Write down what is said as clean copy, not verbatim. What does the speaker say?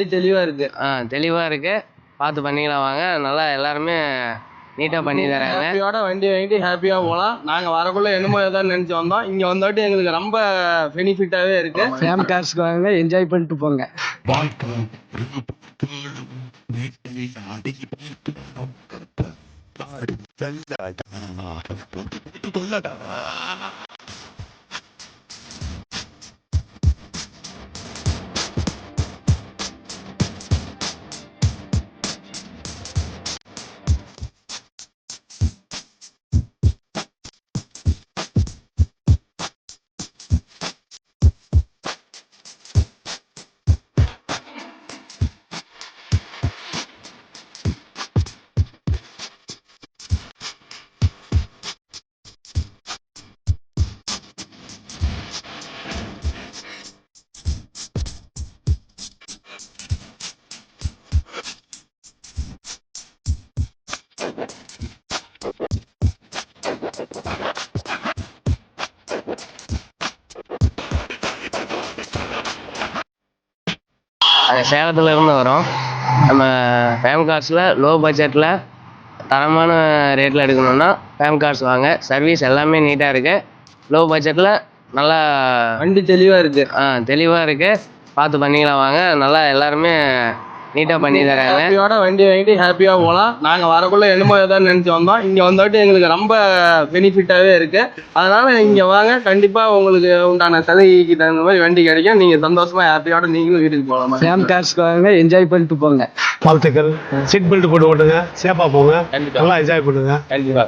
தெளிவா இருக்கு. தெளிவா இருக்கு. பார்த்து பண்ணிக்கலாம் வாங்க. நல்லா எல்லாருமே நீட்டா பண்ணி தராங்க. ஹாப்பியோட வண்டி வாங்கிட்டு ஹாப்பியா போகலாம். நாங்க வரக்குள்ள என்னமோ ஏதாவது நினைச்சு வந்தோம். இங்க வந்துட்டு எங்களுக்கு ரொம்ப பெனிஃபிட்டாவே இருக்கு. ஃபேம் கார்ஸ்க்கு வாங்க, என்ஜாய் பண்ணிட்டு போங்க. நாங்கள் சேலத்துல இருந்து வரோம். நம்ம ஃபேம் கார்ஸில் லோ பட்ஜெட்டில் தரமான ரேட்டில் எடுக்கணுன்னா ஃபேம் கார்ஸ் வாங்க. சர்வீஸ் எல்லாமே நீட்டாக இருக்குது. லோ பட்ஜெட்டில் நல்லா வண்டி தெளிவா இருக்கு. தெளிவாக இருக்குது. பார்த்து பண்ணிக்கலாம் வாங்க. நல்லா எல்லாருமே நீட்டாக பண்ணி தராங்க. ஹாப்பியோட வண்டி வாங்கிட்டு ஹாப்பியா போகலாம். நாங்க வரக்குள்ள என்னமோ ஏதாவது நினைச்சு வந்தோம். இங்க வந்துட்டு எங்களுக்கு ரொம்ப பெனிஃபிட்டாவே இருக்கு. அதனால இங்க வாங்க, கண்டிப்பா உங்களுக்கு உண்டான சலுகைக்கு தகுந்த மாதிரி வண்டி கிடைக்கும். நீங்க சந்தோஷமா ஹாப்பியோட நீங்களும் வீட்டுக்கு போகலாம். ஃபேம் கார்ஸ்க்கு வாங்க, என்ஜாய் பண்ணிட்டு போங்க. வாழ்த்துக்கள். சீட் பெல்ட் போட்டு ஓட்டுங்க, சேஃபா போங்க, நல்லா என்ஜாய் பண்ணுங்க. கண்டிப்பா.